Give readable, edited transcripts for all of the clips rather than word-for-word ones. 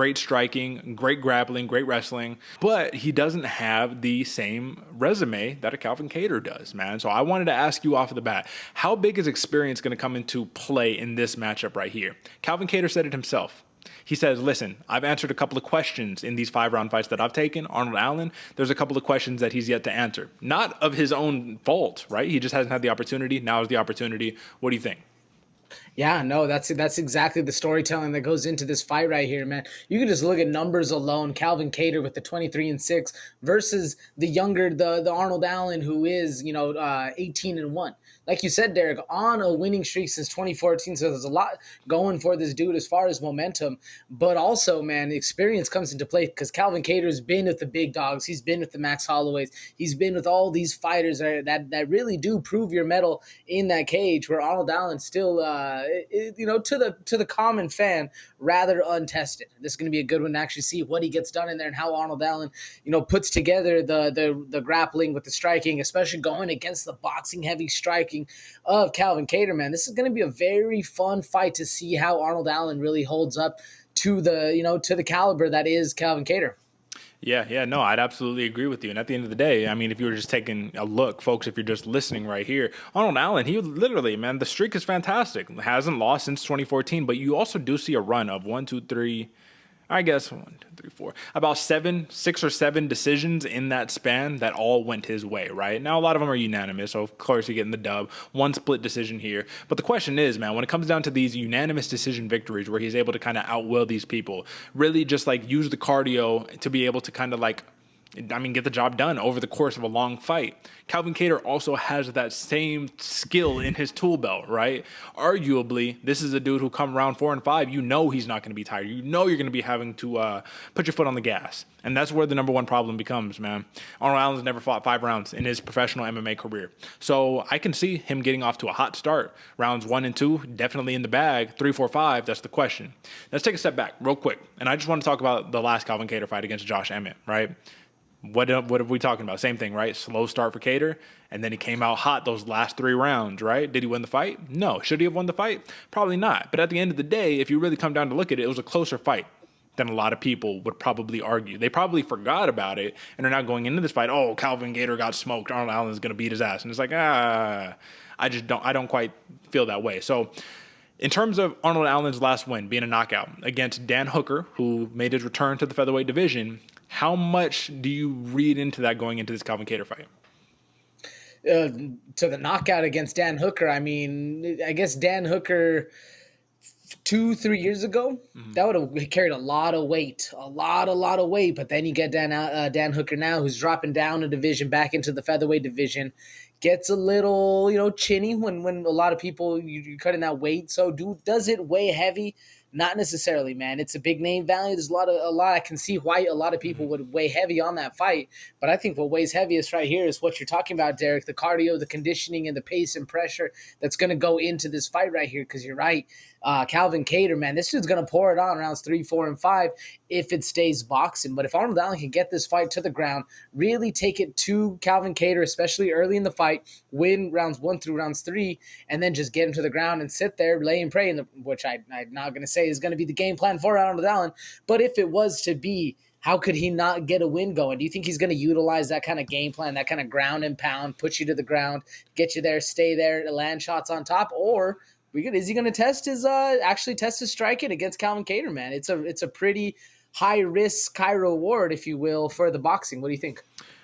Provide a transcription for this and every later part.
Great striking, great grappling, great wrestling, but he doesn't have the same resume that a Calvin Kattar does, man. So I wanted to ask you off of the bat, how big is experience going to come into play in this matchup right here? Calvin Kattar said it himself. He says, listen, I've answered a couple of questions in these 5-round fights that I've taken. Arnold Allen, there's a couple of questions that he's yet to answer. Not of his own fault, right? He just hasn't had the opportunity. Now is the opportunity. What do you think? Yeah, no, that's exactly the storytelling that goes into this fight right here, man. You can just look at numbers alone. Calvin Kattar with the 23-6 versus the younger, the Arnold Allen, who is 18-1. Like you said, Derek, on a winning streak since 2014. So there's a lot going for this dude as far as momentum, but also, man, experience comes into play because Calvin Kattar's been with the big dogs. He's been with the Max Holloways. He's been with all these fighters that really do prove your mettle in that cage. Where Arnold Allen still, to the common fan, rather untested. This is going to be a good one to actually see what he gets done in there and how Arnold Allen, puts together the grappling with the striking, especially going against the boxing heavy striking of Calvin Kattar, man. This is going to be a very fun fight to see how Arnold Allen really holds up to the caliber that is Calvin Kattar. Yeah, no, I'd absolutely agree with you. And at the end of the day, I mean, if you were just taking a look, folks, if you're just listening right here, Arnold Allen, he literally, man, the streak is fantastic. Hasn't lost since 2014, but you also do see a run of 1, 2, 3, I guess 1, 2, 3, 4, about 6 or 7 decisions in that span that all went his way, right? Now, a lot of them are unanimous, so of course you're getting the dub. One split decision here. But the question is, man, when it comes down to these unanimous decision victories where he's able to kind of outwill these people, really just like use the cardio to be able to kind of like, get the job done over the course of a long fight. Calvin Kattar also has that same skill in his tool belt, right? Arguably, this is a dude who come around 4 and 5, he's not going to be tired. You're going to be having to put your foot on the gas. And that's where the number one problem becomes, man. Arnold Allen's never fought 5 rounds in his professional MMA career. So I can see him getting off to a hot start. Rounds 1 and 2, definitely in the bag. 3, 4, 5, that's the question. Let's take a step back real quick. And I just want to talk about the last Calvin Kattar fight against Josh Emmett, right? What are we talking about? Same thing, right? Slow start for Kattar, and then he came out hot those last 3 rounds, right? Did he win the fight? No. Should he have won the fight? Probably not. But at the end of the day, if you really come down to look at it, it was a closer fight than a lot of people would probably argue. They probably forgot about it and are now going into this fight, oh, Calvin Kattar got smoked, Arnold Allen's going to beat his ass. And it's like, I don't quite feel that way. So in terms of Arnold Allen's last win being a knockout against Dan Hooker, who made his return to the featherweight division, how much do you read into that going into this Calvin Kattar fight? To the knockout against Dan Hooker, I mean, I guess Dan Hooker 2-3 years ago, that would have carried a lot of weight. But then you get Dan Hooker now, who's dropping down a division back into the featherweight division, gets a little, chinny when a lot of people you're cutting that weight. So does it weigh heavy? Not necessarily, man. It's a big name value. There's a lot. I can see why a lot of people would weigh heavy on that fight. But I think what weighs heaviest right here is what you're talking about, Derek. The cardio, the conditioning, and the pace and pressure that's going to go into this fight right here. Because you're right, Calvin Kattar, man, this dude's going to pour it on rounds 3, 4, and 5 if it stays boxing. But if Arnold Allen can get this fight to the ground, really take it to Calvin Kattar, especially early in the fight, win rounds 1 through rounds 3, and then just get him to the ground and sit there, lay and pray, which I'm not going to say is going to be the game plan for Arnold Allen. But if it was to be, how could he not get a win going? Do you think he's going to utilize that kind of game plan, that kind of ground and pound, put you to the ground, get you there, stay there, land shots on top? Or is he going to test his striking against Calvin Kattar, man? It's a pretty high risk, high reward, if you will, for the boxing. What do you think?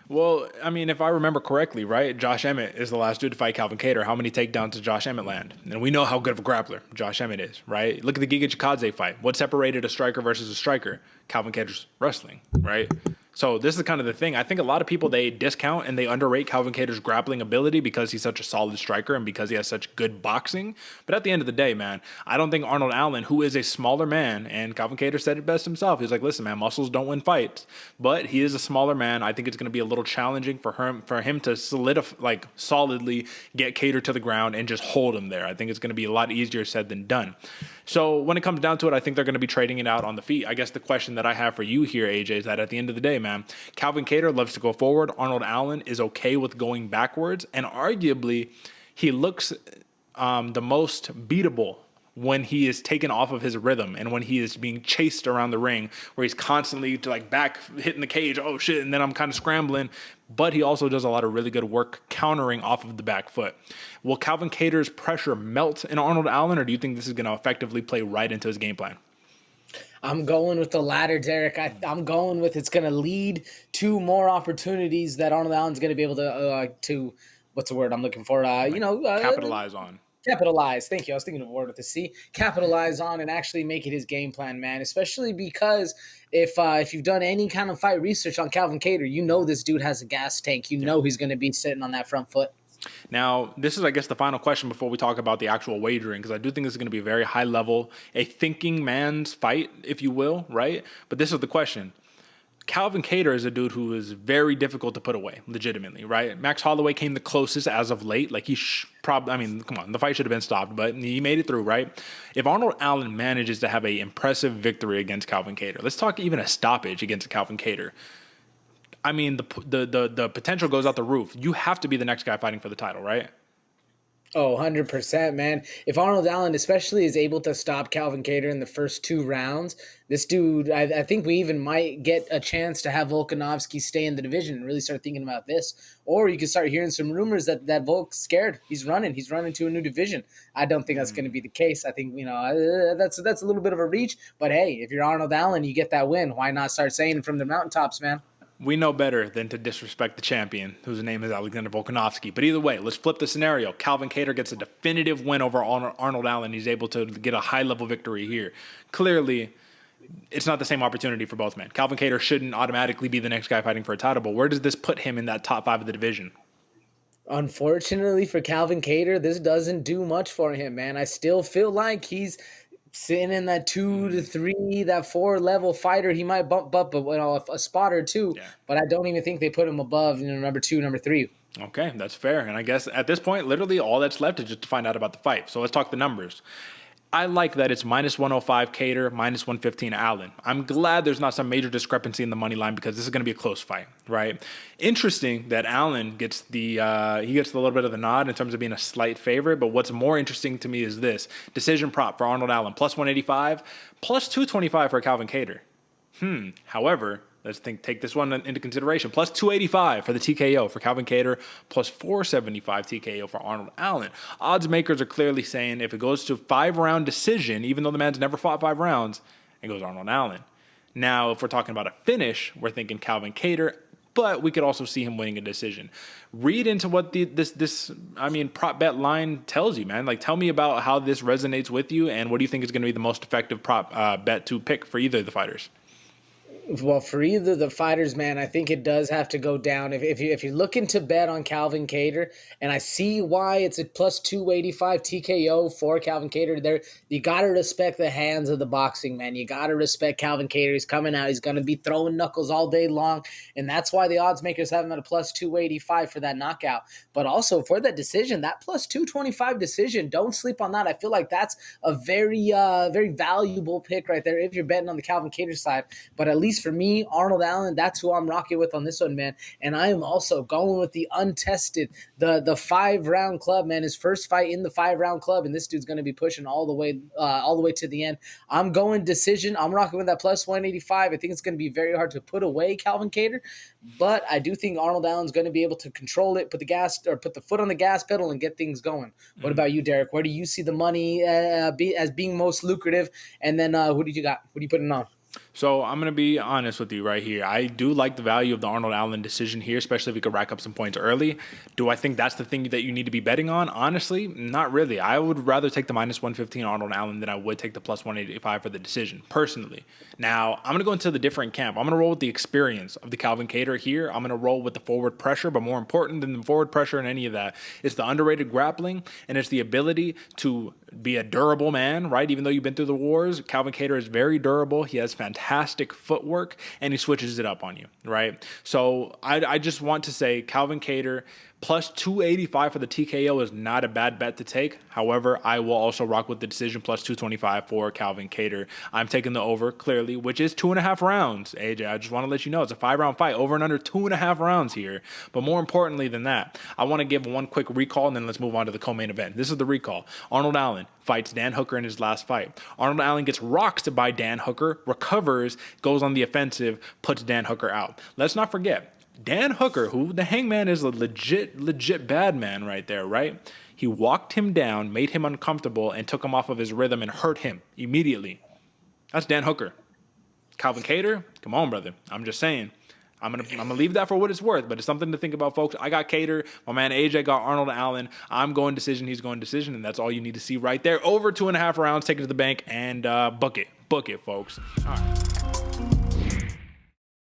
Well, I mean, if I remember correctly, right, Josh Emmett is the last dude to fight Calvin Kattar. How many takedowns does Josh Emmett land? And we know how good of a grappler Josh Emmett is, right? Look at the Giga Chikadze fight. What separated a striker versus a striker? Calvin Kattar's wrestling, right? So this is kind of the thing. I think a lot of people, they discount and they underrate Calvin Kattar's grappling ability because he's such a solid striker and because he has such good boxing. But at the end of the day, man, I don't think Arnold Allen, who is a smaller man, and Calvin Kattar said it best himself. He's like, listen, man, muscles don't win fights. But he is a smaller man. I think it's going to be a little challenging for him to solidly get Kattar to the ground and just hold him there. I think it's going to be a lot easier said than done. So when it comes down to it, I think they're going to be trading it out on the feet. I guess the question that I have for you here, AJ, is that at the end of the day, man, Calvin Kattar loves to go forward. Arnold Allen is okay with going backwards. And arguably, he looks the most beatable when he is taken off of his rhythm and when he is being chased around the ring, where he's constantly like back hitting the cage, oh shit, and then I'm kind of scrambling. But he also does a lot of really good work countering off of the back foot. Will Calvin Kattar's pressure melt in Arnold Allen, or do you think this is going to effectively play right into his game plan? I'm going with the latter, Derek. I'm going with it's going to lead to more opportunities that Arnold Allen's going to be able to what's the word I'm looking for? Capitalize on. Capitalize. Thank you. I was thinking of a word with a C. Capitalize on and actually make it his game plan, man. Especially because if you've done any kind of fight research on Calvin Kattar, you know this dude has a gas tank. You know he's going to be sitting on that front foot. Now, this is, I guess, the final question before we talk about the actual wagering, because I do think this is going to be a very high level, a thinking man's fight, if you will, right? But this is the question. Calvin Kattar is a dude who is very difficult to put away, legitimately, right? Max Holloway came the closest as of late. Like, probably, I mean, come on, the fight should have been stopped, but he made it through, right? If Arnold Allen manages to have an impressive victory against Calvin Kattar, let's talk even a stoppage against Calvin Kattar. I mean, the potential goes out the roof. You have to be the next guy fighting for the title, right? Oh, 100%, man. If Arnold Allen especially is able to stop Calvin Kattar in the first 2 rounds, this dude, I think we even might get a chance to have Volkanovski stay in the division and really start thinking about this. Or you could start hearing some rumors that Volk's scared. He's running to a new division. I don't think that's going to be the case. I think, that's a little bit of a reach. But hey, if you're Arnold Allen, you get that win. Why not start saying it from the mountaintops, man? We know better than to disrespect the champion, whose name is Alexander Volkanovski. But either way, let's flip the scenario. Calvin Kattar gets a definitive win over Arnold Allen. He's able to get a high-level victory here. Clearly, it's not the same opportunity for both men. Calvin Kattar shouldn't automatically be the next guy fighting for a title, but where does this put him in that top 5 of the division? Unfortunately for Calvin Kattar, this doesn't do much for him, man. I still feel like he's sitting in that 2 to 3, that 4 level fighter. He might bump up a spot or two, but I don't even think they put him above number 2, number 3. Okay, that's fair. And I guess at this point, literally all that's left is just to find out about the fight. So let's talk the numbers. I like that it's minus 105 Kattar, minus 115 Allen. I'm glad there's not some major discrepancy in the money line because this is going to be a close fight, right? Interesting that Allen gets he gets a little bit of the nod in terms of being a slight favorite, but what's more interesting to me is this. Decision prop for Arnold Allen, plus 185, plus 225 for Calvin Kattar. However, let's take this one into consideration. Plus 285 for the TKO for Calvin Kattar, plus 475 TKO for Arnold Allen. Odds makers are clearly saying if it goes to 5-round decision, even though the man's never fought 5 rounds, it goes Arnold Allen. Now, if we're talking about a finish, we're thinking Calvin Kattar, but we could also see him winning a decision. Read into what this prop bet line tells you, man. Like, tell me about how this resonates with you, and what do you think is going to be the most effective prop bet to pick for either of the fighters? Well, for either of the fighters, man, I think it does have to go down. If you're looking to bet on Calvin Kattar, and I see why it's a plus 285 TKO for Calvin Kattar, there you got to respect the hands of the boxing, man. You got to respect Calvin Kattar. He's coming out. He's going to be throwing knuckles all day long, and that's why the odds makers have him at a plus 285 for that knockout. But also for that decision, that plus 225 decision, don't sleep on that. I feel like that's a very, very valuable pick right there if you're betting on the Calvin Kattar side. But at least for me, Arnold Allen, that's who I'm rocking with on this one, man. And I am also going with the untested, the 5-round club, man. His first fight in the 5-round club, and this dude's going to be pushing all the way to the end. I'm going decision. I'm rocking with that plus 185. I think it's going to be very hard to put away Calvin Kattar, but I do think Arnold Allen's going to be able to control it, put the foot on the gas pedal, and get things going. What about you, Derek? Where do you see the money as being most lucrative? And then who do you got? What are you putting on? So I'm going to be honest with you right here. I do like the value of the Arnold Allen decision here, especially if we could rack up some points early. Do I think that's the thing that you need to be betting on? Honestly, not really. I would rather take the minus 115 Arnold Allen than I would take the plus 185 for the decision, personally. Now, I'm going to go into the different camp. I'm going to roll with the experience of the Calvin Kattar here. I'm going to roll with the forward pressure, but more important than the forward pressure and any of that, it's the underrated grappling, and it's the ability to be a durable man, right? Even though you've been through the wars, Calvin Kattar is very durable. He has fantastic footwork, and he switches it up on you, right? So I just want to say Calvin Kattar Plus 285 for the TKO is not a bad bet to take. However, I will also rock with the decision plus 225 for Calvin Kattar. I'm taking the over, clearly, which is 2.5 rounds. AJ, I just want to let you know it's a 5-round fight, over and under 2.5 rounds here. But more importantly than that, I want to give one quick recall, and then let's move on to the co-main event. This is the recall. Arnold Allen fights Dan Hooker in his last fight. Arnold Allen gets rocked by Dan Hooker, recovers, goes on the offensive, puts Dan Hooker out. Let's not forget, Dan Hooker, who the Hangman is a legit bad man right there, right? He walked him down, made him uncomfortable, and took him off of his rhythm and hurt him immediately. That's Dan Hooker. Calvin Kattar, come on, brother. I'm just saying. I'm gonna leave that for what it's worth, but it's something to think about, folks. I got Kattar. My man AJ got Arnold Allen. I'm going decision. He's going decision, and that's all you need to see right there. Over 2.5 rounds, take it to the bank, and book it. Book it, folks. All right.